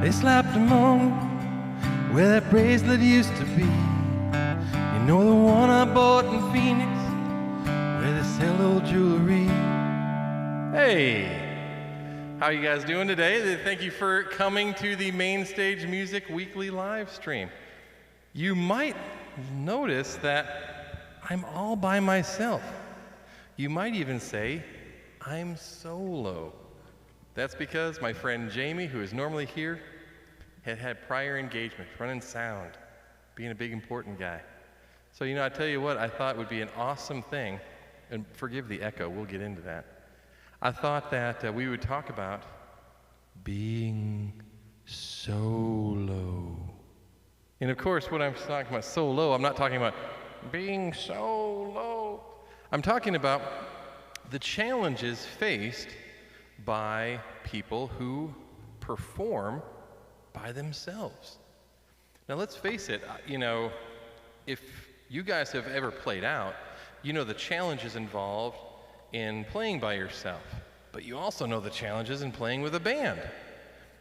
They slapped him on where that bracelet used to be. You know, the one I bought in Phoenix where they sell old jewelry. Hey, how you guys doing today? Thank you for coming to the Main Stage Music Weekly live stream. You might notice that I'm all by myself. You might even say I'm solo. That's because my friend Jamie, who is normally here, had prior engagements, running sound, being a big important guy. So, I tell you what, I thought would be an awesome thing, and forgive the echo, we'll get into that. I thought that we would talk about being solo. And of course, when I'm talking about solo, I'm not talking about being solo. I'm talking about the challenges faced by people who perform by themselves. Now let's face it, if you guys have ever played out, you know the challenges involved in playing by yourself, but you also know the challenges in playing with a band.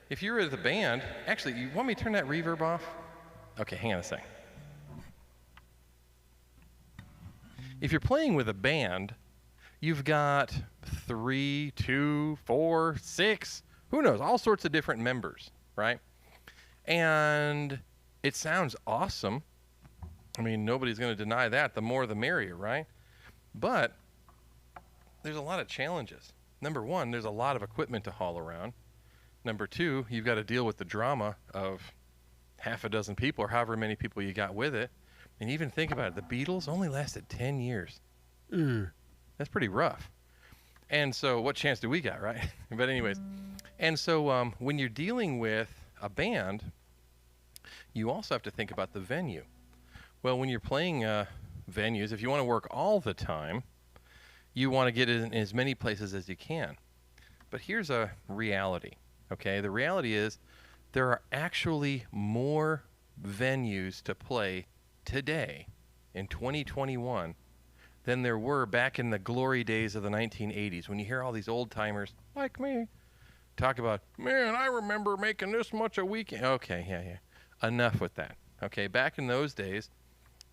If you're with a band, actually, you want me to turn that reverb off? Okay, hang on a second. If you're playing with a band, you've got 3, 2, 4, 6, who knows, all sorts of different members, right? And it sounds awesome. I mean, nobody's going to deny that. The more the merrier, right? But there's a lot of challenges. Number one, there's a lot of equipment to haul around. Number two, you've got to deal with the drama of half a dozen people or however many people you got with it. And even think about it, the Beatles only lasted 10 years. That's pretty rough. And so what chance do we got, right? But anyways, and so when you're dealing with a band, you also have to think about the venue. Well, when you're playing venues, if you want to work all the time, you want to get it in as many places as you can. But here's a reality, okay? The reality is there are actually more venues to play today in 2021 than there were back in the glory days of the 1980s, when you hear all these old timers like me talk about, man, I remember making this much a weekend. Okay, yeah. Enough with that. Okay, back in those days,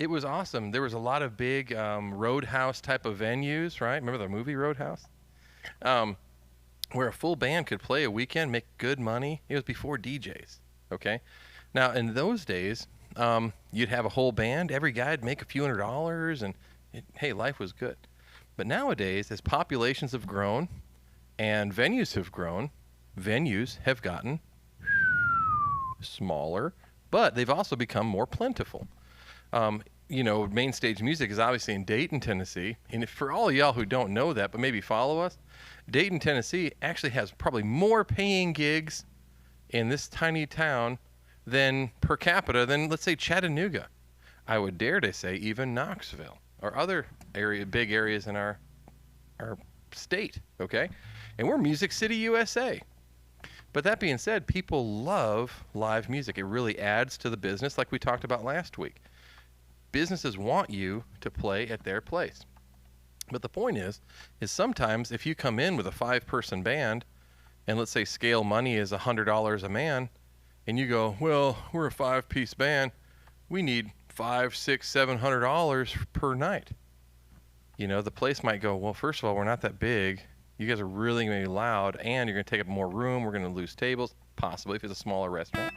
it was awesome. There was a lot of big Roadhouse type of venues, right? Remember the movie Roadhouse? Where a full band could play a weekend, make good money. It was before DJs, okay? Now, in those days, you'd have a whole band. Every guy'd make a few $100s, and hey, life was good. But nowadays, as populations have grown and venues have grown, venues have gotten smaller, but they've also become more plentiful. Main Stage Music is obviously in Dayton, Tennessee. And if, for all of y'all who don't know that, but maybe follow us, Dayton, Tennessee actually has probably more paying gigs in this tiny town than per capita than, let's say, Chattanooga. I would dare to say even Knoxville or other big areas in our state, okay? And we're Music City, USA. But that being said, people love live music. It really adds to the business like we talked about last week. Businesses want you to play at their place. But the point is sometimes if you come in with a 5-person band and let's say scale money is $100 a man and you go, well, we're a 5-piece band. We need $500, $600, $700 per night. The place might go, well, first of all, we're not that big. You guys are really going to be loud and you're going to take up more room. We're going to lose tables, possibly if it's a smaller restaurant.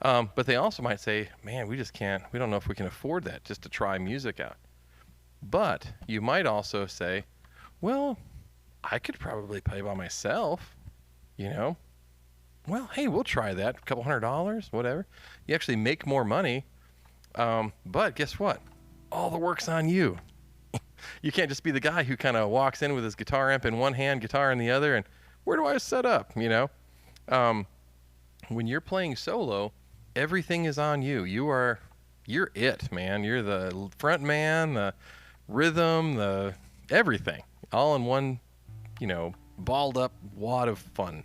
But they also might say, man, we don't know if we can afford that just to try music out. But you might also say, well, I could probably play by myself, Well, hey, we'll try that, a couple $100, whatever. You actually make more money, but guess what? All the work's on you. You can't just be the guy who kind of walks in with his guitar amp in one hand, guitar in the other, and where do I set up, When you're playing solo, everything is on you. You're it, man. You're the front man, the rhythm, the everything, all in one, balled up wad of fun.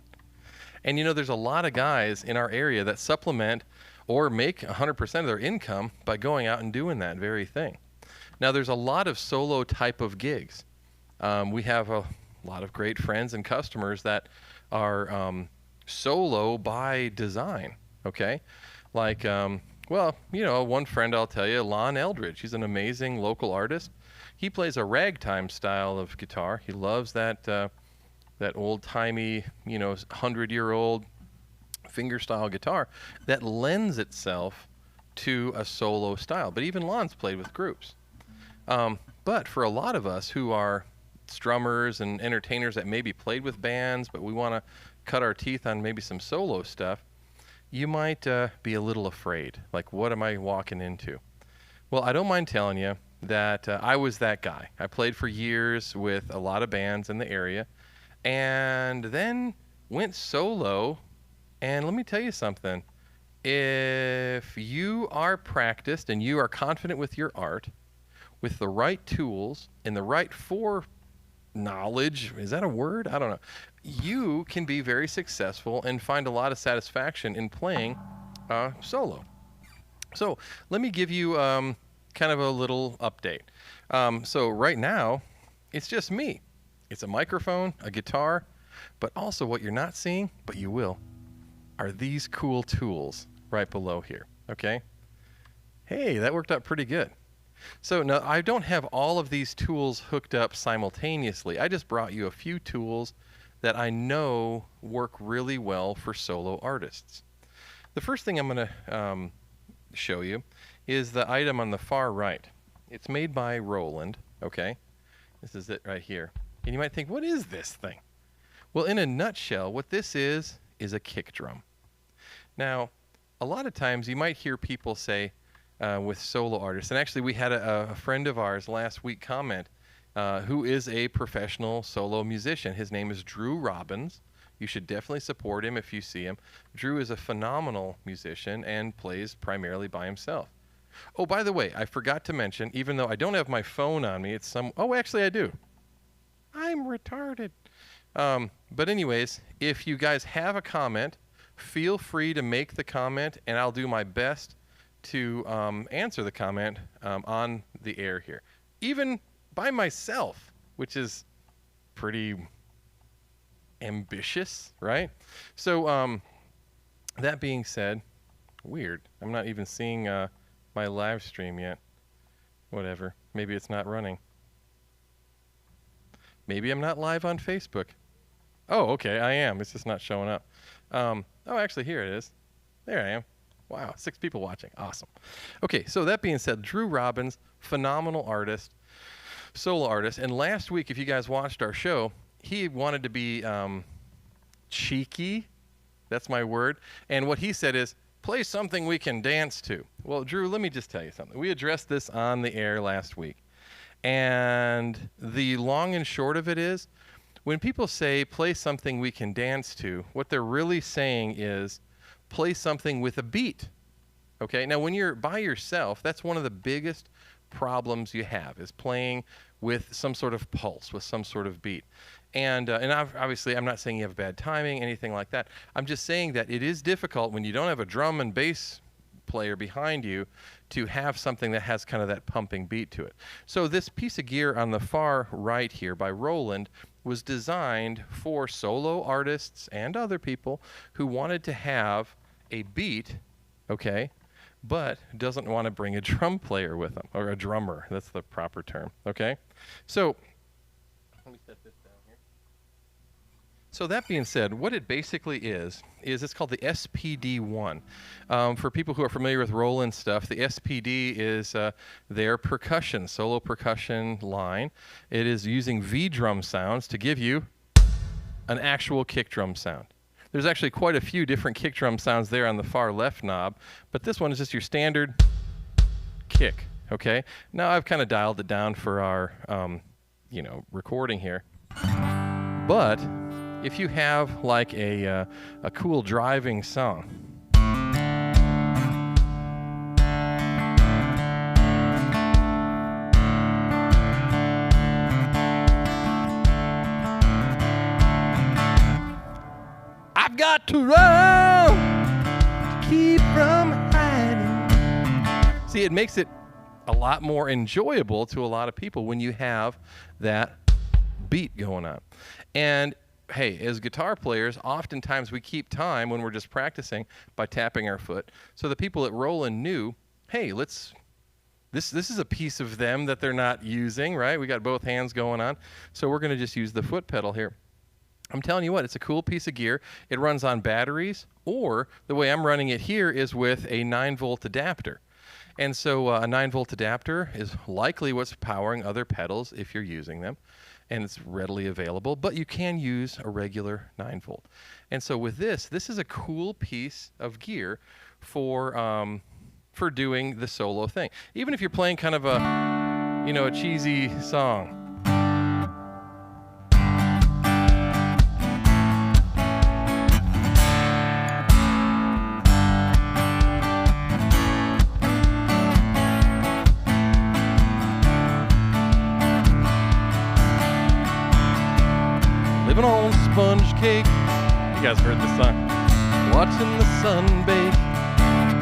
And there's a lot of guys in our area that supplement or make 100% of their income by going out and doing that very thing. Now, there's a lot of solo type of gigs. We have a lot of great friends and customers that are solo by design, okay? Like, well, you know, one friend I'll tell you, Lon Eldridge. He's an amazing local artist. He plays a ragtime style of guitar. He loves that that old-timey, you know, 100-year-old fingerstyle guitar that lends itself to a solo style. But even Lon's played with groups. But for a lot of us who are strummers and entertainers that maybe played with bands, but we want to cut our teeth on maybe some solo stuff, you might be a little afraid. Like, what am I walking into? Well, I don't mind telling you that I was that guy. I played for years with a lot of bands in the area, and then went solo. And let me tell you something. If you are practiced and you are confident with your art, with the right tools and the right foreknowledge, is that a word? I don't know. You can be very successful and find a lot of satisfaction in playing solo. So let me give you kind of a little update. So right now, it's just me. It's a microphone, a guitar, but also what you're not seeing, but you will, are these cool tools right below here, okay? Hey, that worked out pretty good. So now I don't have all of these tools hooked up simultaneously. I just brought you a few tools that I know work really well for solo artists. The first thing I'm going to show you is the item on the far right. It's made by Roland, okay? This is it right here. And you might think, what is this thing? Well, in a nutshell, what this is a kick drum. Now, a lot of times you might hear people say with solo artists, and actually we had a friend of ours last week comment who is a professional solo musician. His name is Drew Robbins. You should definitely support him if you see him. Drew is a phenomenal musician and plays primarily by himself. Oh, by the way, I forgot to mention, even though I don't have my phone on me, it's some, oh, actually I do. I'm retarded. But anyways, if you guys have a comment, feel free to make the comment, and I'll do my best to answer the comment on the air here. Even by myself, which is pretty ambitious, right? So that being said, weird. I'm not even seeing my live stream yet. Whatever. Maybe it's not running. Maybe I'm not live on Facebook. Oh, okay, I am. It's just not showing up. Oh, actually, here it is. There I am. Wow, 6 people watching. Awesome. Okay, so that being said, Drew Robbins, phenomenal artist, solo artist. And last week, if you guys watched our show, he wanted to be cheeky. That's my word. And what he said is, play something we can dance to. Well, Drew, let me just tell you something. We addressed this on the air last week. And the long and short of it is, when people say play something we can dance to, what they're really saying is play something with a beat. Okay? Now, when you're by yourself, that's one of the biggest problems you have, is playing with some sort of pulse, with some sort of beat. And obviously, I'm not saying you have bad timing, anything like that. I'm just saying that it is difficult when you don't have a drum and bass player behind you to have something that has kind of that pumping beat to it. So this piece of gear on the far right here by Roland was designed for solo artists and other people who wanted to have a beat, okay, but doesn't want to bring a drum player with them, or a drummer. That's the proper term, okay? So let me set this down here. So that being said, what it basically is it's called the SPD-1. For people who are familiar with Roland stuff, the SPD is their percussion, solo percussion line. It is using V-drum sounds to give you an actual kick drum sound. There's actually quite a few different kick drum sounds there on the far left knob, but this one is just your standard kick, okay? Now I've kind of dialed it down for our, recording here. But if you have like a cool driving song, I've got to run to keep from hiding. See, it makes it a lot more enjoyable to a lot of people when you have that beat going on. And hey, as guitar players, oftentimes we keep time when we're just practicing by tapping our foot. So the people at Roland knew, hey, this is a piece of them that they're not using, right? We got both hands going on. So we're going to just use the foot pedal here. I'm telling you what, it's a cool piece of gear. It runs on batteries, or the way I'm running it here is with a 9-volt adapter. And so a 9-volt adapter is likely what's powering other pedals if you're using them, and it's readily available, but you can use a regular 9-volt. And so with this is a cool piece of gear for doing the solo thing. Even if you're playing kind of a cheesy song. Living on sponge cake. You guys heard this song. Watching the sun bake.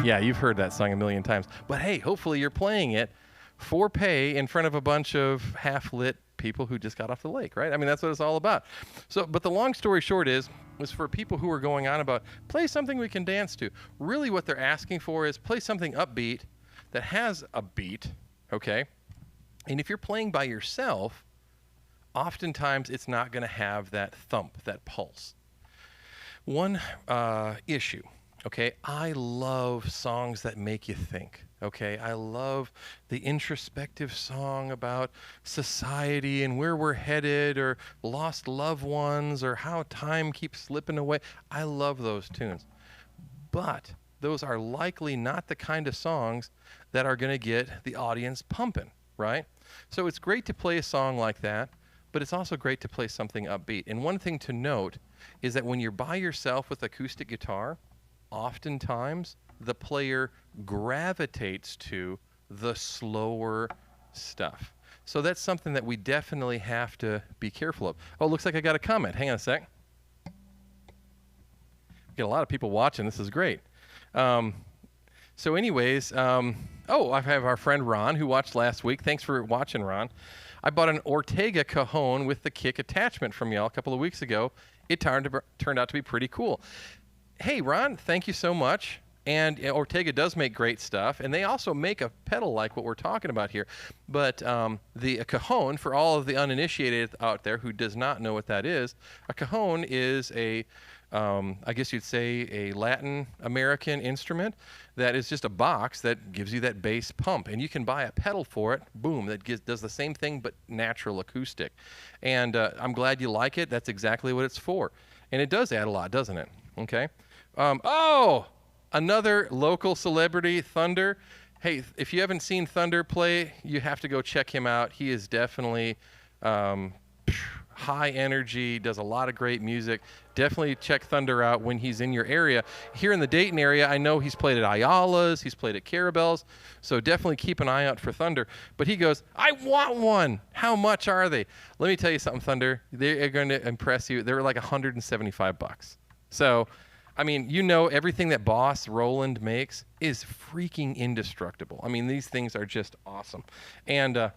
Yeah, you've heard that song a million times. But hey, hopefully you're playing it for pay in front of a bunch of half-lit people who just got off the lake, right? I mean, that's what it's all about. So, but the long story short is for people who are going on about, play something we can dance to. Really what they're asking for is play something upbeat that has a beat, okay? And if you're playing by yourself, oftentimes it's not going to have that thump, that pulse. One issue, okay, I love songs that make you think, okay? I love the introspective song about society and where we're headed, or lost loved ones, or how time keeps slipping away. I love those tunes. But those are likely not the kind of songs that are going to get the audience pumping, right? So it's great to play a song like that, but it's also great to play something upbeat. And one thing to note is that when you're by yourself with acoustic guitar, oftentimes the player gravitates to the slower stuff. So that's something that we definitely have to be careful of. Oh, looks like I got a comment. Hang on a sec. Get a lot of people watching. This is great. So anyways, I have our friend Ron who watched last week. Thanks for watching, Ron. I bought an Ortega cajon with the kick attachment from y'all a couple of weeks ago. It turned out to be pretty cool. Hey, Ron, thank you so much. And Ortega does make great stuff, and they also make a pedal like what we're talking about here. But the cajon, for all of the uninitiated out there who does not know what that is, a cajon is I guess you'd say a Latin American instrument that is just a box that gives you that bass pump. And you can buy a pedal for it, boom, that does the same thing but natural acoustic. And I'm glad you like it. That's exactly what it's for. And it does add a lot, doesn't it? Okay. Another local celebrity, Thunder. Hey, if you haven't seen Thunder play, you have to go check him out. He is definitely high energy, does a lot of great music. Definitely check Thunder out when he's in your area. Here in the Dayton area, I know he's played at Ayala's, he's played at Carabelle's, so definitely keep an eye out for Thunder. But he goes, I want one. How much are they? Let me tell you something, Thunder. They're going to impress you. They're like $175. So, I mean, you know, everything that Boss Roland makes is freaking indestructible. I mean, these things are just awesome. And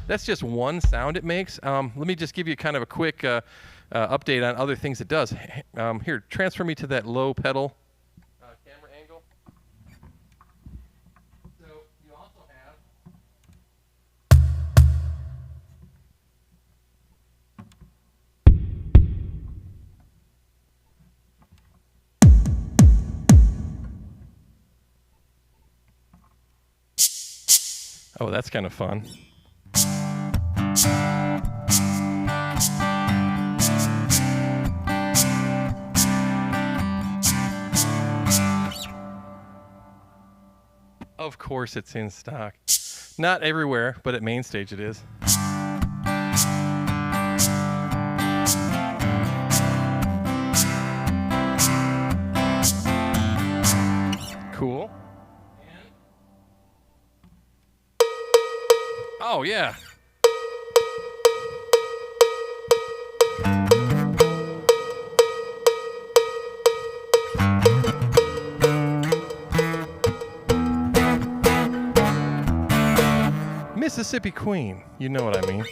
that's just one sound it makes. Let me just give you kind of a quick update on other things it does. Here, transfer me to that low pedal camera angle. So you also have... Oh, that's kind of fun. Of course it's in stock. Not everywhere, but at Main Stage it is. Cool. Oh, yeah. Mississippi Queen, you know what I mean.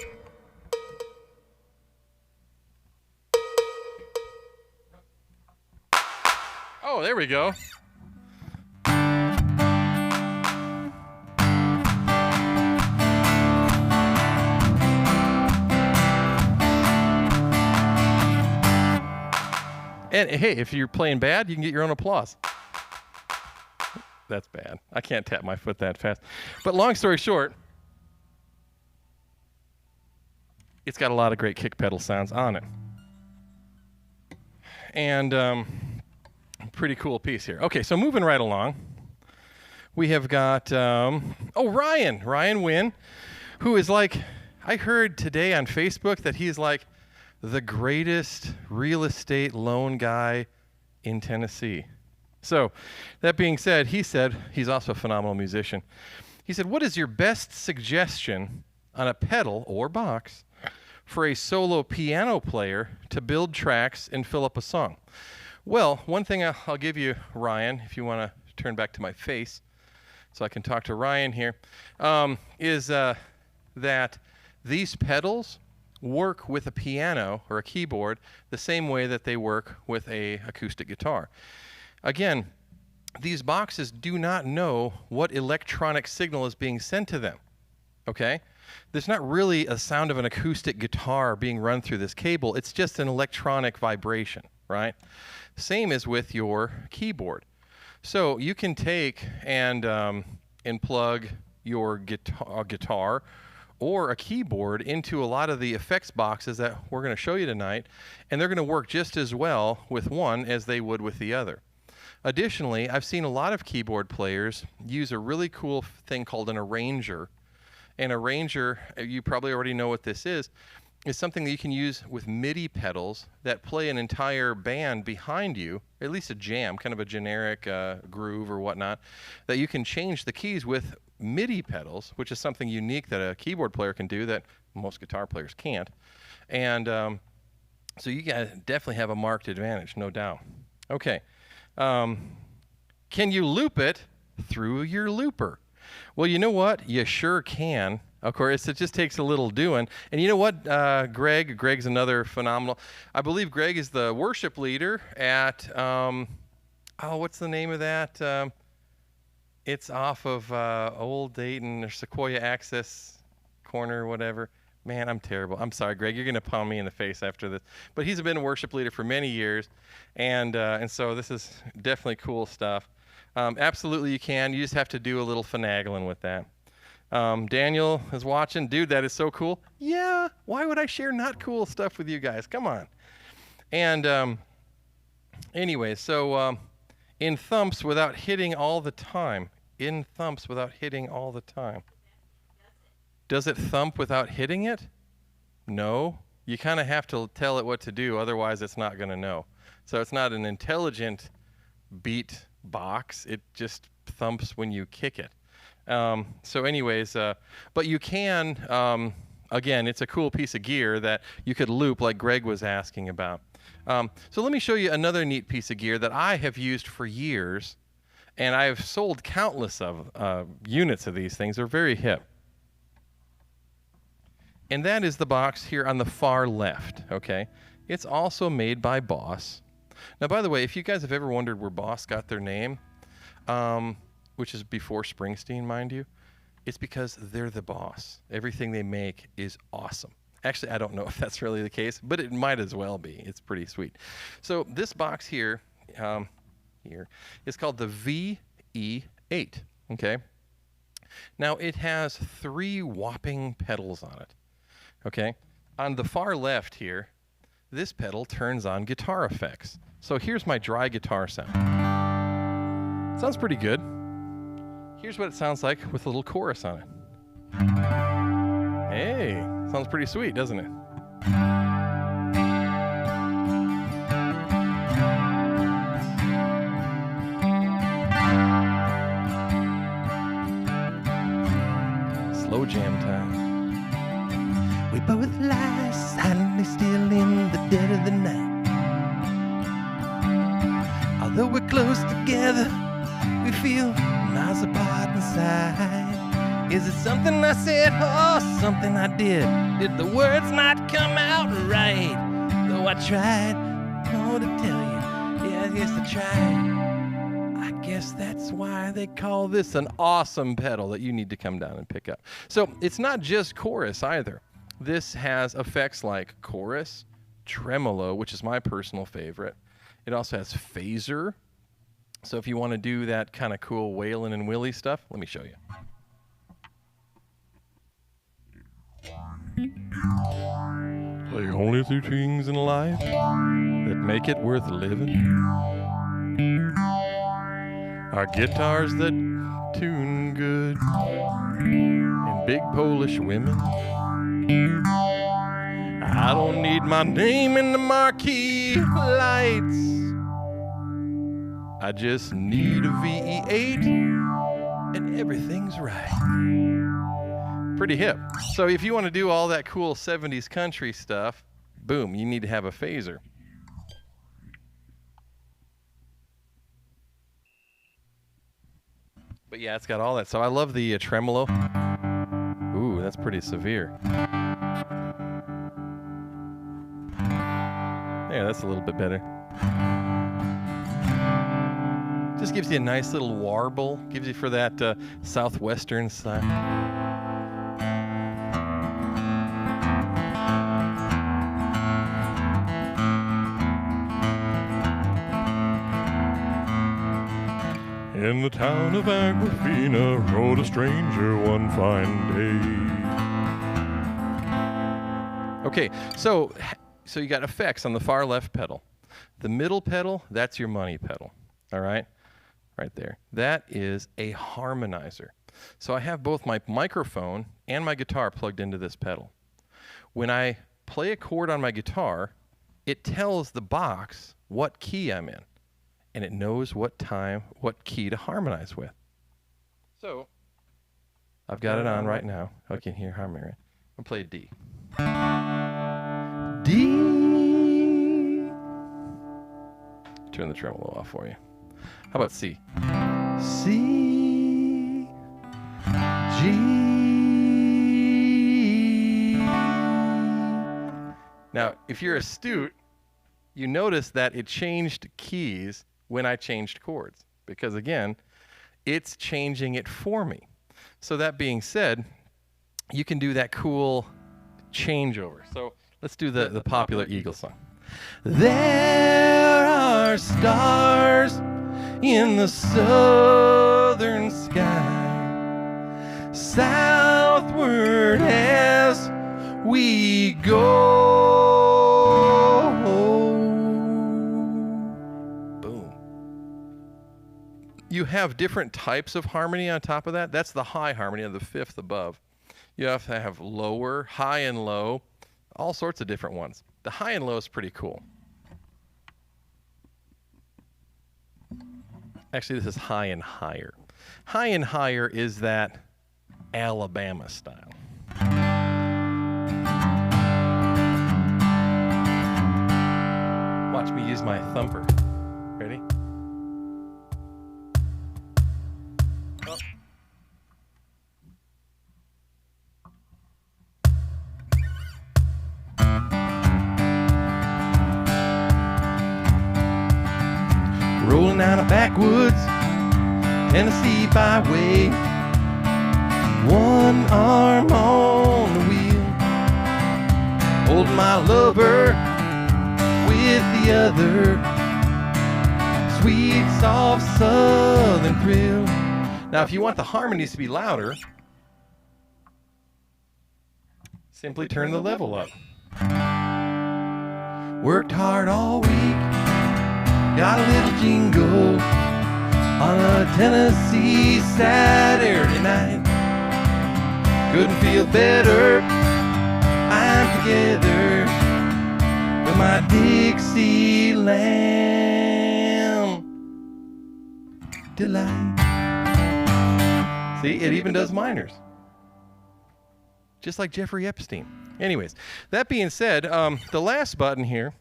Oh, there we go. And hey, if you're playing bad, you can get your own applause. That's bad. I can't tap my foot that fast. But long story short, it's got a lot of great kick pedal sounds on it. And pretty cool piece here. Okay, so moving right along, we have got, Ryan Wynn, who is like, I heard today on Facebook that he's like the greatest real estate loan guy in Tennessee. So that being said, he said, he's also a phenomenal musician. He said, what is your best suggestion on a pedal or box for a solo piano player to build tracks and fill up a song? Well, one thing I'll give you, Ryan, if you want to turn back to my face so I can talk to Ryan here, is that these pedals work with a piano or a keyboard the same way that they work with a acoustic guitar. Again, these boxes do not know what electronic signal is being sent to them, okay? There's not really a sound of an acoustic guitar being run through this cable. It's just an electronic vibration, right? Same as with your keyboard. So you can take and plug your guitar or a keyboard into a lot of the effects boxes that we're going to show you tonight, and they're going to work just as well with one as they would with the other. Additionally, I've seen a lot of keyboard players use a really cool thing called an arranger. An arranger, you probably already know what this is something that you can use with MIDI pedals that play an entire band behind you, at least a jam, kind of a generic groove or whatnot, that you can change the keys with MIDI pedals, which is something unique that a keyboard player can do that most guitar players can't. And so you guys definitely have a marked advantage, no doubt. Okay. Can you loop it through your looper? Well, you know what? You sure can. Of course, it just takes a little doing. And you know what? Greg's another phenomenal. I believe Greg is the worship leader at, what's the name of that? It's off of Old Dayton or Sequoia Access Corner, whatever. Man, I'm terrible. I'm sorry, Greg. You're going to pound me in the face after this. But he's been a worship leader for many years, and so this is definitely cool stuff. Absolutely, you can. You just have to do a little finagling with that. Daniel is watching. Dude, that is so cool. Yeah, why would I share not cool stuff with you guys? Come on. And anyway, so in thumps without hitting all the time. In thumps without hitting all the time. Does it thump without hitting it? No. You kind of have to tell it what to do, otherwise it's not going to know. So it's not an intelligent beat box. It just thumps when you kick it. So anyways, but you can, again, it's a cool piece of gear that you could loop like Greg was asking about. So let me show you another neat piece of gear that I have used for years, and I've sold countless of units of these things. They're very hip. And that is the box here on the far left, okay? It's also made by Boss. Now, by the way, if you guys have ever wondered where Boss got their name, which is before Springsteen, mind you, it's because they're the boss. Everything they make is awesome. Actually, I don't know if that's really the case, but it might as well be. It's pretty sweet. So this box here, is called the VE8, okay? Now, it has 3 whopping pedals on it. Okay, on the far left here, this pedal turns on guitar effects. So here's my dry guitar sound. Sounds pretty good. Here's what it sounds like with a little chorus on it. Hey, sounds pretty sweet, doesn't it? Slow jam time. We both lie silently still in the dead of the night. Although we're close together, we feel miles apart inside. Is it something I said or something I did? Did the words not come out right? Though I tried, to tell you, yeah, I guess I tried. guess that's why they call this an awesome pedal that you need to come down and pick up. So it's not just chorus either. This has effects like chorus, tremolo, which is my personal favorite. It also has phaser. So if you want to do that kind of cool Waylon and Willie stuff, let me show you. Play only two things in life that make it worth living. Our guitars that tune good and big Polish women. I don't need my name in the marquee lights. I just need a VE8 and everything's right. Pretty hip. So if you want to do all that cool 70s country stuff, boom, you need to have a phaser. But yeah, it's got all that. So I love the tremolo. Ooh, that's pretty severe. There, that's a little bit better. Just gives you a nice little warble. Gives you for that southwestern side. In the town of Aquafina rode a stranger one fine day. Okay, so you got effects on the far left pedal. The middle pedal, that's your money pedal, all right? Right there. That is a harmonizer. So I have both my microphone and my guitar plugged into this pedal. When I play a chord on my guitar, it tells the box what key I'm in. And it knows what key to harmonize with. So, I've got it on right now. I can hear harmony. Right? I'll play D. D. Turn the tremolo off for you. How about C? C. G. Now, if you're astute, you notice that it changed keys when I changed chords, because again, it's changing it for me. So that being said, you can do that cool changeover. So let's do the popular Eagles song. There are stars in the southern sky, southward as we go. You have different types of harmony on top of that. That's the high harmony on the fifth above. You have to have lower, high and low, all sorts of different ones. The high and low is pretty cool. Actually, this is high and higher. High and higher is that Alabama style. Watch me use my thumper. Ready? Rolling down a backwoods Tennessee byway, one arm on the wheel, holding my lover with the other, sweet soft southern thrill. Now if you want the harmonies to be louder, simply turn the level up. Worked hard all week, got a little jingle on a Tennessee Saturday night. Couldn't feel better, I'm together with my Dixieland delight. See, it even does minors. Just like Jeffrey Epstein. Anyways, that being said, the last button here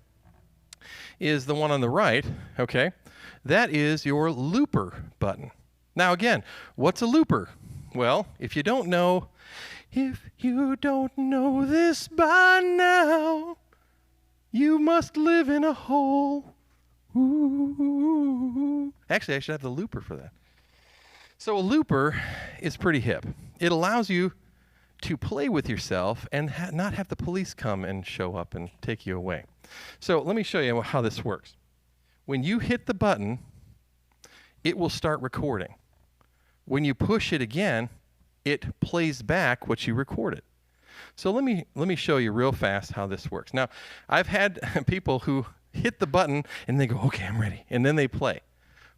is the one on the right, okay? That is your looper button. Now again, what's a looper? Well, if you don't know this by now, you must live in a hole. Ooh. Actually, I should have the looper for that. So a looper is pretty hip. It allows you to play with yourself and not have the police come and show up and take you away. So let me show you how this works. When you hit the button, it will start recording. When you push it again, it plays back what you recorded. So let me show you real fast how this works. Now, I've had people who hit the button and they go, okay, I'm ready. And then they play.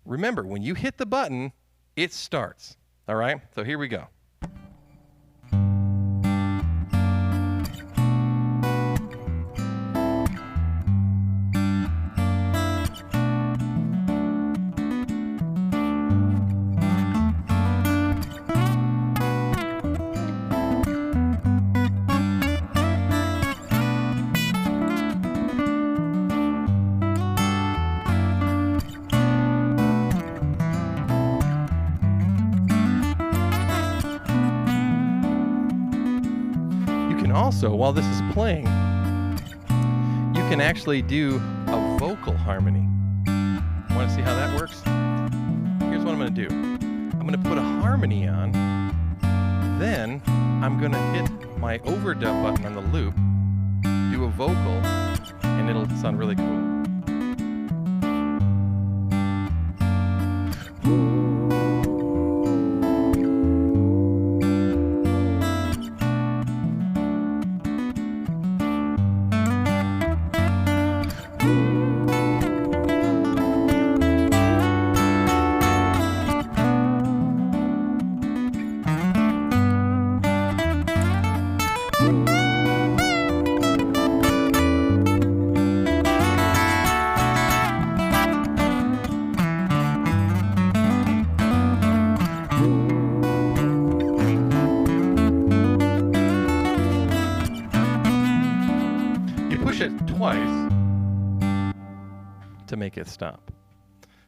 Remember, when you hit the button, it starts. All right? So here we go. Also, while this is playing, you can actually do a vocal harmony. Want to see how that works? Here's what I'm going to do. I'm going to put a harmony on, then I'm going to hit my overdub button on the loop, do a vocal, and it'll sound really cool. It twice to make it stop.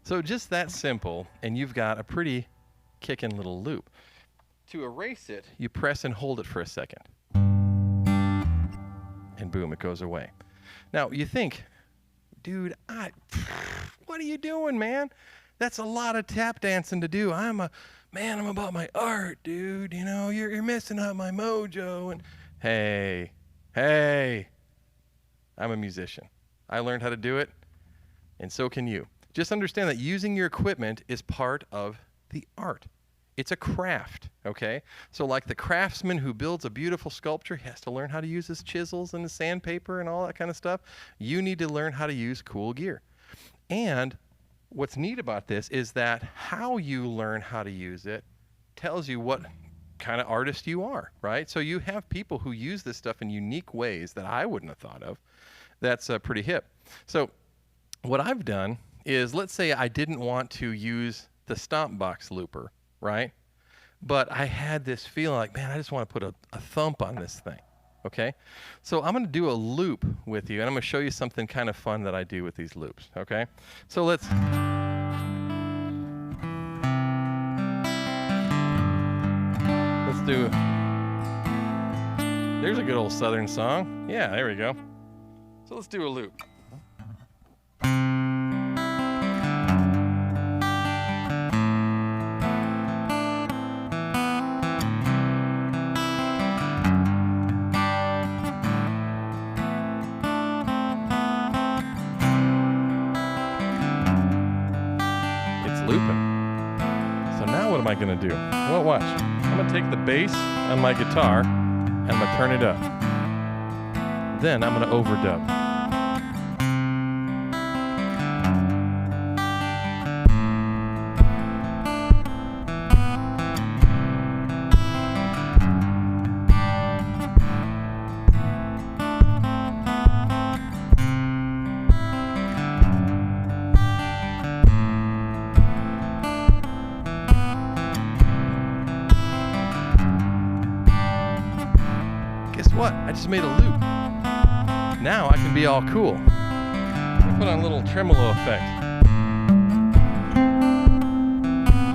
So just that simple, and you've got a pretty kickin' little loop. To erase it, you press and hold it for a second. And boom, it goes away. Now, you think, dude, what are you doing, man? That's a lot of tap dancing to do. I'm about my art, dude. You know, you're messing up my mojo. And hey. I'm a musician. I learned how to do it, and so can you. Just understand that using your equipment is part of the art. It's a craft, okay? So like the craftsman who builds a beautiful sculpture, he has to learn how to use his chisels and his sandpaper and all that kind of stuff. You need to learn how to use cool gear. And what's neat about this is that how you learn how to use it tells you what kind of artist you are, right? So you have people who use this stuff in unique ways that I wouldn't have thought of. That's pretty hip. So what I've done is, let's say I didn't want to use the stomp box looper, right? But I had this feeling like, man, I just want to put a thump on this thing, okay? So I'm going to do a loop with you, and I'm going to show you something kind of fun that I do with these loops, okay? So let's do, there's a good old Southern song. Yeah, there we go. So let's do a loop. It's looping. So now what am I going to do? Well, watch. I'm going to take the bass on my guitar and I'm going to turn it up. Then I'm going to overdub. Guess what? I just made a loop. Now I can be all cool. Let me put on a little tremolo effect.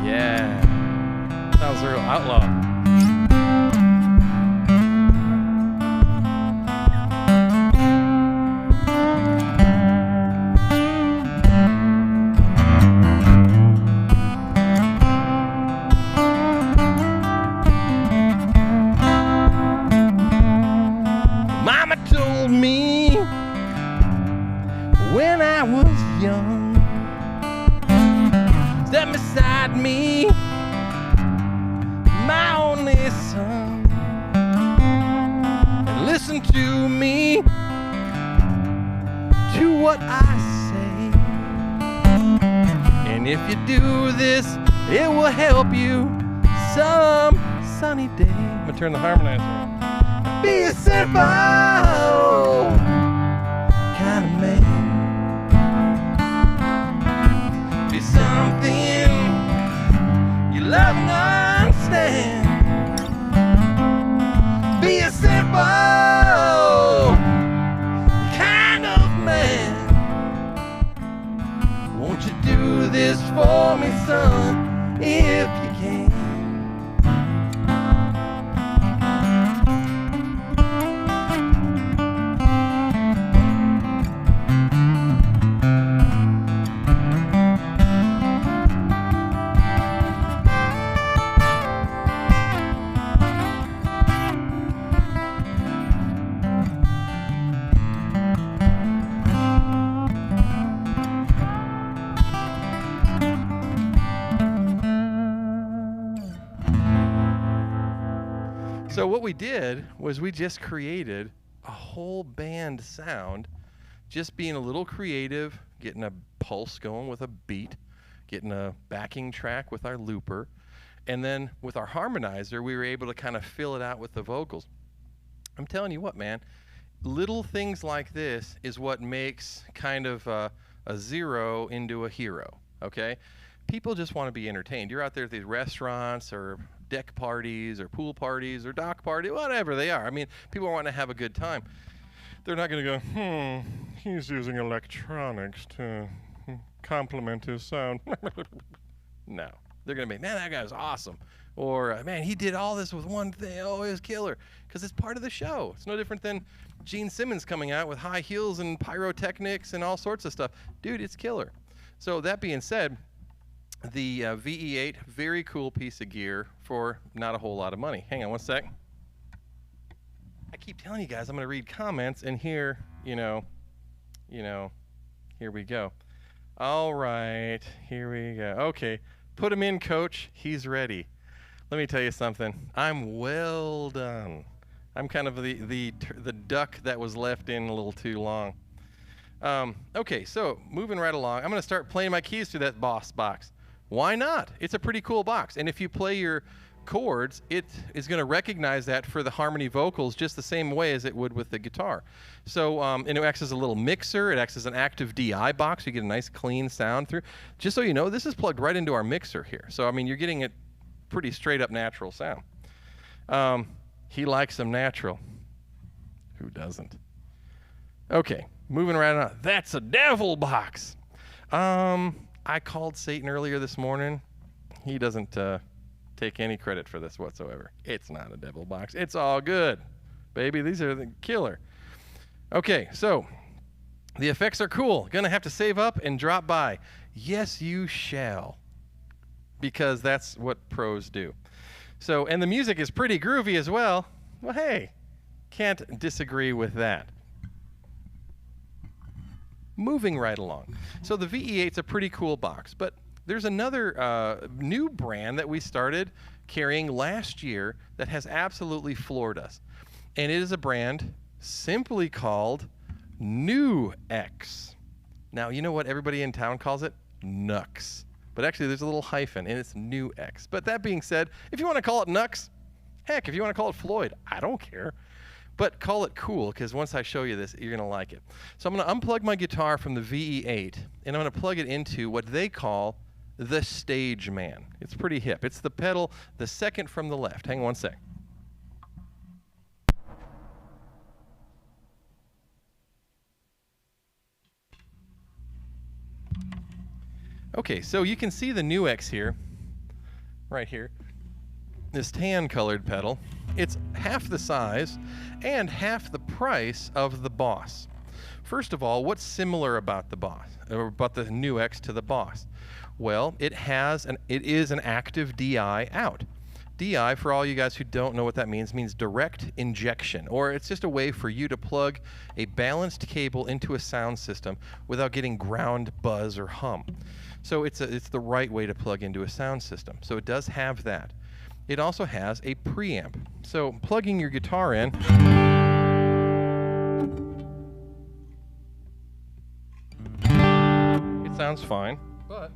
Yeah. Sounds real outlaw. right beside me, my only son. And listen to me, to what I say. And if you do this, it will help you some sunny day. I'm gonna turn the harmonizer on. Be a simple kind of man. Be something you love and understand. Be a simple kind of man. Won't you do this for me, son, if you can? So what we did was we just created a whole band sound, just being a little creative, getting a pulse going with a beat, getting a backing track with our looper, and then with our harmonizer, we were able to kind of fill it out with the vocals. I'm telling you what, man, little things like this is what makes kind of a zero into a hero, okay? People just want to be entertained. You're out there at these restaurants or deck parties or pool parties or dock party, whatever they are. I mean, people want to have a good time. They're not going to go, he's using electronics to complement his sound. No. They're going to be, man, that guy's awesome. Or, man, he did all this with one thing. Oh, it was killer. Because it's part of the show. It's no different than Gene Simmons coming out with high heels and pyrotechnics and all sorts of stuff. Dude, it's killer. So that being said, the VE8, very cool piece of gear for not a whole lot of money. Hang on one sec. I keep telling you guys I'm going to read comments, and here, here we go. All right, here we go. Okay, put him in, coach. He's ready. Let me tell you something. I'm well done. I'm kind of the duck that was left in a little too long. Okay, so moving right along, I'm going to start playing my keys through that boss box. Why not? It's a pretty cool box. And if you play your chords, it is going to recognize that for the harmony vocals just the same way as it would with the guitar. So and it acts as a little mixer. It acts as an active DI box. You get a nice clean sound through. Just so you know, this is plugged right into our mixer here. So, I mean, you're getting it pretty straight up natural sound. He likes some natural. Who doesn't? Okay, moving right on. That's a devil box. I called Satan earlier this morning. He doesn't take any credit for this whatsoever. It's not a devil box. It's all good, baby. These are the killer. Okay, so the effects are cool. Gonna have to save up and drop by. Yes, you shall, because that's what pros do. So, and the music is pretty groovy as well. Well, hey, can't disagree with that. Moving right along. So the VE8's a pretty cool box, but there's another new brand that we started carrying last year that has absolutely floored us. And it is a brand simply called New X. Now, you know what everybody in town calls it? Nux. But actually, there's a little hyphen, and it's New X. But that being said, if you want to call it Nux, heck, if you want to call it Floyd, I don't care. But call it cool, because once I show you this, you're going to like it. So I'm going to unplug my guitar from the VE8, and I'm going to plug it into what they call the Stage Man. It's pretty hip. It's the pedal, the second from the left. Hang on one sec. Okay, so you can see the New X here, right here. This tan-colored pedal. It's half the size and half the price of the Boss. First of all, what's similar about the Boss, or about the New X to the Boss? Well, it is an active DI out. DI, for all you guys who don't know what that means direct injection, or it's just a way for you to plug a balanced cable into a sound system without getting ground, buzz, or hum. So it's the right way to plug into a sound system. So it does have that. It also has a preamp. So plugging your guitar in, it sounds fine, but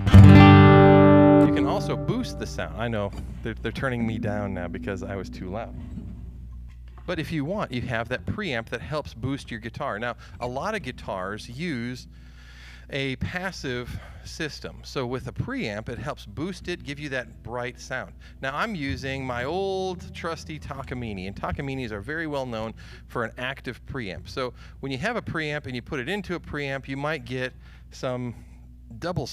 you can also boost the sound. I know they're turning me down now because I was too loud. But if you want, you have that preamp that helps boost your guitar. Now, a lot of guitars use a passive system. So with a preamp, it helps boost it, give you that bright sound. Now I'm using my old trusty Takamine, and Takaminis are very well known for an active preamp. So when you have a preamp and you put it into a preamp, you might get some double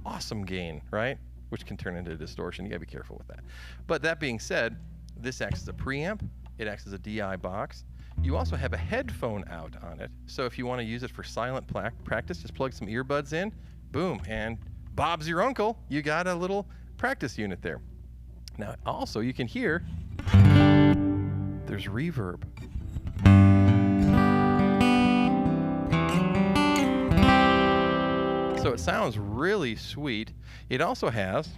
awesome gain, right? Which can turn into distortion. You gotta be careful with that. But that being said, this acts as a preamp, it acts as a DI box. You also have a headphone out on it, so if you want to use it for silent practice, just plug some earbuds in, boom, and Bob's your uncle. You got a little practice unit there. Now, also, you can hear there's reverb. So it sounds really sweet. It also has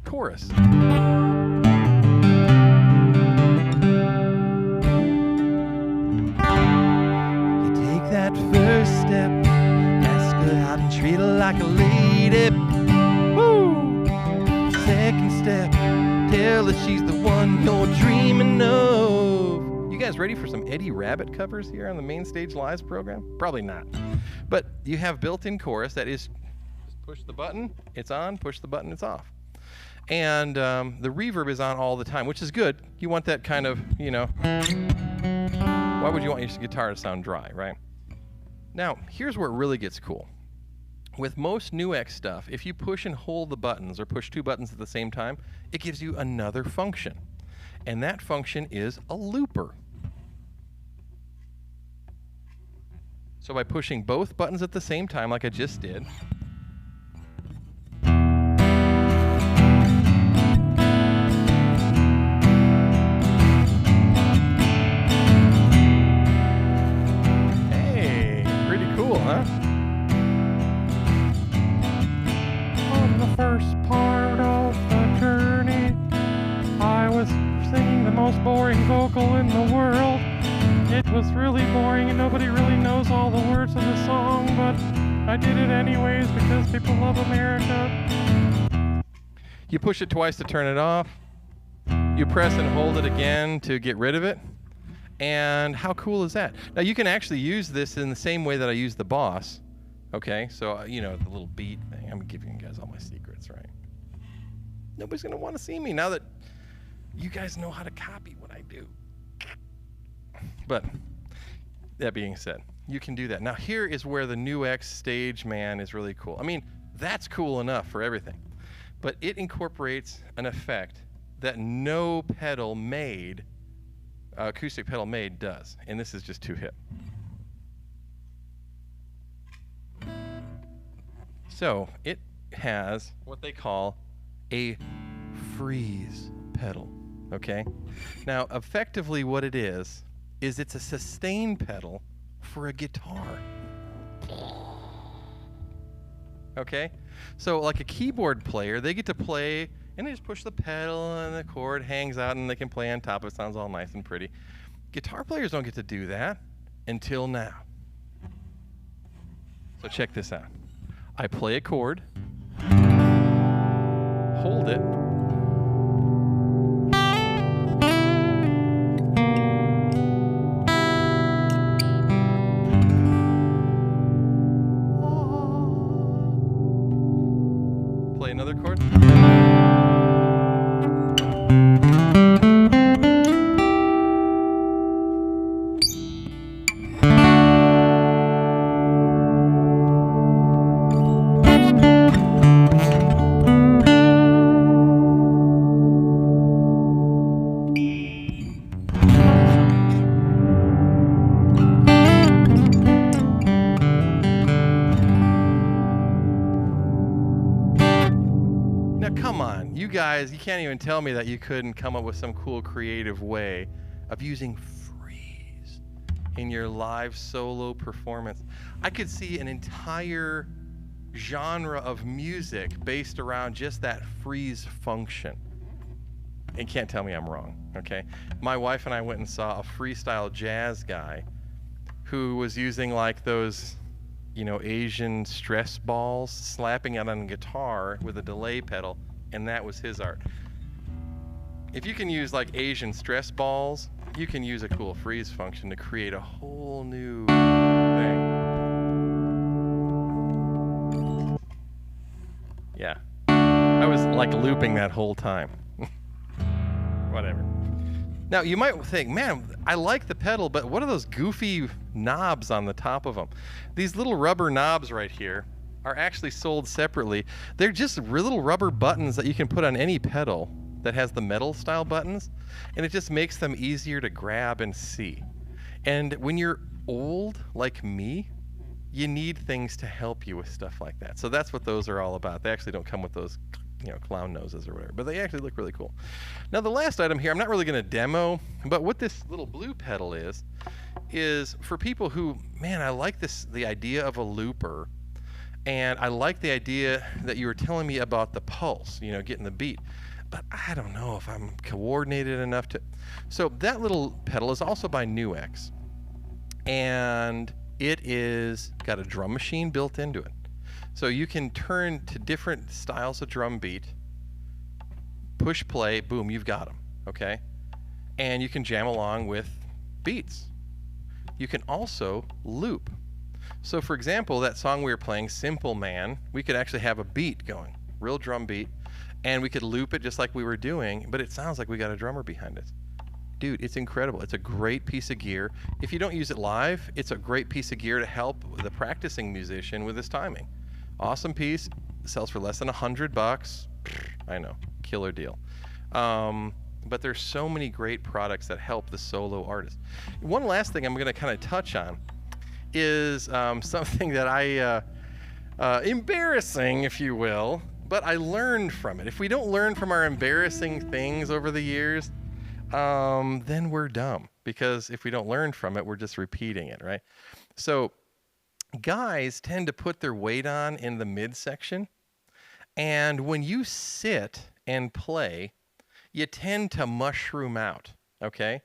chorus. That first step, ask her out and treat her like a lady. Woo! Second step, tell her she's the one you're dreaming of. You guys ready for some Eddie Rabbit covers here on the Main Stage Lives program? Probably not. But you have built-in chorus that is just push the button, it's on, push the button, it's off. And the reverb is on all the time, which is good. You want that kind of, you know, why would you want your guitar to sound dry, right? Now, here's where it really gets cool. With most NuX stuff, if you push and hold the buttons or push two buttons at the same time, it gives you another function. And that function is a looper. So by pushing both buttons at the same time, like I just did, huh? On the first part of the journey, I was singing the most boring vocal in the world. It was really boring and nobody really knows all the words of the song, but I did it anyways because people love America. You push it twice to turn it off. You press and hold it again to get rid of it. And how cool is that? Now you can actually use this in the same way that I use the Boss. Okay, so you know, the little beat thing. I'm giving you guys all my secrets, right? Nobody's gonna want to see me now that you guys know how to copy what I do. But that being said, you can do that. Now here is where the NuX Stage Man is really cool. I mean, that's cool enough for everything. But it incorporates an effect that no pedal made acoustic pedal made does, and this is just too hip. So it has what they call a freeze pedal, okay? Now effectively what it is it's a sustain pedal for a guitar. Okay? So like a keyboard player, they get to play and they just push the pedal and the chord hangs out and they can play on top of it. Sounds all nice and pretty. Guitar players don't get to do that until now. So check this out. I play a chord, hold it, play another chord. on. You guys, you can't even tell me that you couldn't come up with some cool creative way of using freeze in your live solo performance. I could see an entire genre of music based around just that freeze function. And can't tell me I'm wrong, okay? My wife and I went and saw a freestyle jazz guy who was using like those, you know, Asian stress balls, slapping it on a guitar with a delay pedal, and that was his art. If you can use like Asian stress balls, you can use a cool freeze function to create a whole new thing. Yeah. I was like looping that whole time. Whatever. Now, you might think, man, I like the pedal, but what are those goofy knobs on the top of them? These little rubber knobs right here are actually sold separately. They're just little rubber buttons that you can put on any pedal that has the metal style buttons, and it just makes them easier to grab and see. And when you're old like me, you need things to help you with stuff like that. So that's what those are all about. They actually don't come with those, you know, clown noses or whatever, but they actually look really cool. Now the last item here, I'm not really going to demo, but what this little blue pedal is for people who, man, I like the idea of a looper, and I like the idea that you were telling me about the pulse, you know, getting the beat, but I don't know if I'm coordinated enough to. So that little pedal is also by Nuix, and it is got a drum machine built into it. So you can turn to different styles of drum beat, push play, boom, you've got them, okay? And you can jam along with beats. You can also loop. So for example, that song we were playing, Simple Man, we could actually have a beat going, real drum beat, and we could loop it just like we were doing, but it sounds like we got a drummer behind us. Dude, it's incredible. It's a great piece of gear. If you don't use it live, it's a great piece of gear to help the practicing musician with his timing. Awesome piece. Sells for less than $100. I know, killer deal. But there's so many great products that help the solo artist. One last thing I'm going to kind of touch on is something that embarrassing, if you will, but I learned from it. If we don't learn from our embarrassing things over the years, then we're dumb, because if we don't learn from it, we're just repeating it, right? So guys tend to put their weight on in the midsection, and when you sit and play, you tend to mushroom out, okay?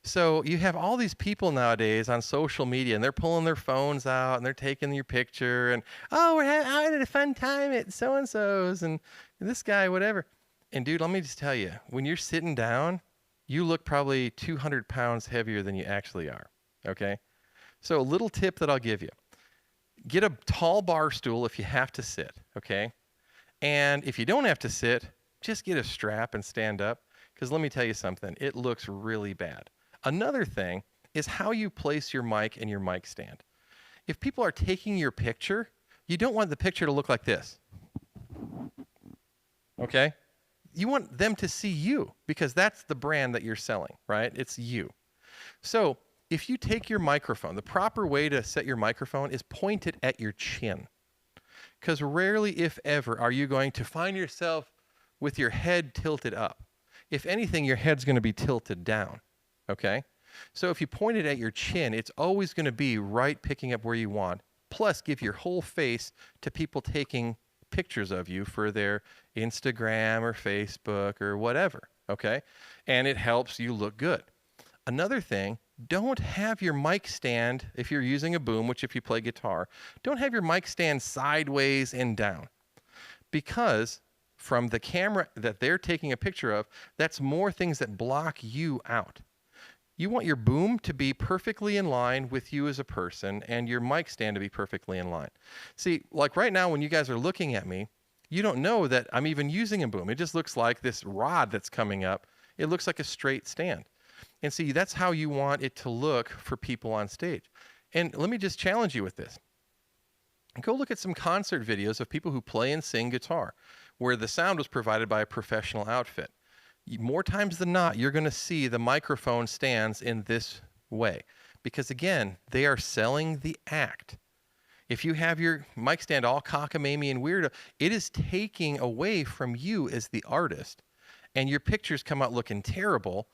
So you have all these people nowadays on social media, and they're pulling their phones out, and they're taking your picture, and, oh, we're having a fun time at so-and-so's, and this guy, whatever. And dude, let me just tell you, when you're sitting down, you look probably 200 pounds heavier than you actually are, okay? So a little tip that I'll give you. Get a tall bar stool if you have to sit, okay? And if you don't have to sit, just get a strap and stand up, because let me tell you something, it looks really bad. Another thing is how you place your mic and your mic stand. If people are taking your picture, you don't want the picture to look like this, okay? You want them to see you, because that's the brand that you're selling, right? It's you. So if you take your microphone, the proper way to set your microphone is point it at your chin. Because rarely, if ever, are you going to find yourself with your head tilted up. If anything, your head's going to be tilted down, okay? So if you point it at your chin, it's always going to be right picking up where you want. Plus, give your whole face to people taking pictures of you for their Instagram or Facebook or whatever, okay? And it helps you look good. Another thing, don't have your mic stand, if you're using a boom, which if you play guitar, don't have your mic stand sideways and down. Because from the camera that they're taking a picture of, that's more things that block you out. You want your boom to be perfectly in line with you as a person, and your mic stand to be perfectly in line. See, like right now when you guys are looking at me, you don't know that I'm even using a boom. It just looks like this rod that's coming up. It looks like a straight stand. And see, that's how you want it to look for people on stage. And let me just challenge you with this. Go look at some concert videos of people who play and sing guitar, where the sound was provided by a professional outfit. More times than not, you're going to see the microphone stands in this way. Because again, they are selling the act. If you have your mic stand all cockamamie and weird, it is taking away from you as the artist. And your pictures come out looking terrible.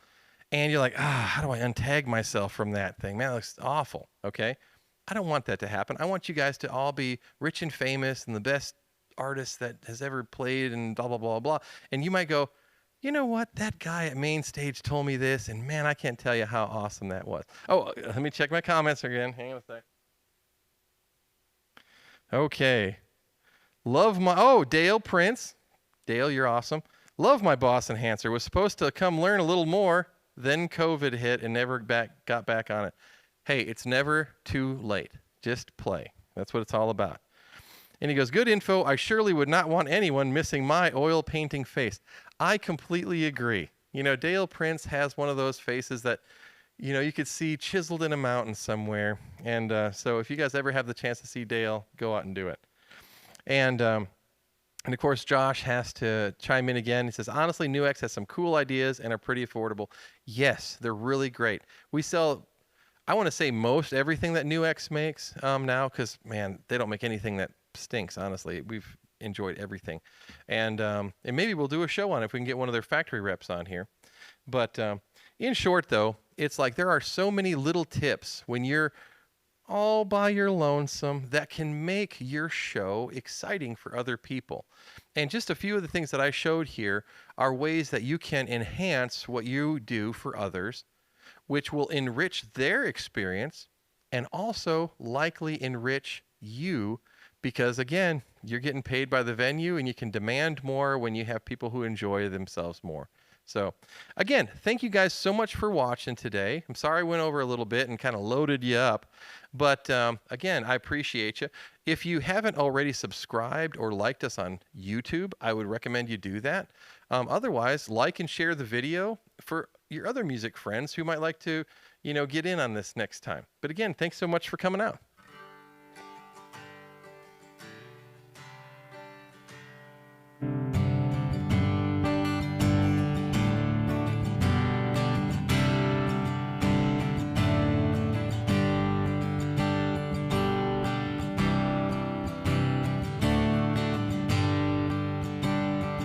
And you're like, how do I untag myself from that thing? Man, that looks awful, okay? I don't want that to happen. I want you guys to all be rich and famous and the best artist that has ever played and blah, blah, blah, blah. And you might go, you know what? That guy at main stage told me this, and man, I can't tell you how awesome that was. Oh, let me check my comments again. Hang on a sec. Okay. Dale Prince. Dale, you're awesome. Love my boss enhancer. Was supposed to come learn a little more. Then COVID hit and never got back on it. Hey, it's never too late. Just play. That's what it's all about. And he goes, good info. I surely would not want anyone missing my oil painting face. I completely agree. You know, Dale Prince has one of those faces that, you know, you could see chiseled in a mountain somewhere. And so if you guys ever have the chance to see Dale, go out and do it. And of course, Josh has to chime in again. He says, honestly, NuX has some cool ideas and are pretty affordable. Yes, they're really great. We sell, I want to say most everything that NuX makes now, because, man, they don't make anything that stinks, honestly. We've enjoyed everything. And maybe we'll do a show on it if we can get one of their factory reps on here. But in short, though, it's like there are so many little tips when you're all by your lonesome that can make your show exciting for other people. And just a few of the things that I showed here are ways that you can enhance what you do for others, which will enrich their experience and also likely enrich you because, again, you're getting paid by the venue and you can demand more when you have people who enjoy themselves more. So, again, thank you guys so much for watching today. I'm sorry I went over a little bit and kind of loaded you up. But, again, I appreciate you. If you haven't already subscribed or liked us on YouTube, I would recommend you do that. Otherwise, like and share the video for your other music friends who might like to, you know, get in on this next time. But, again, thanks so much for coming out.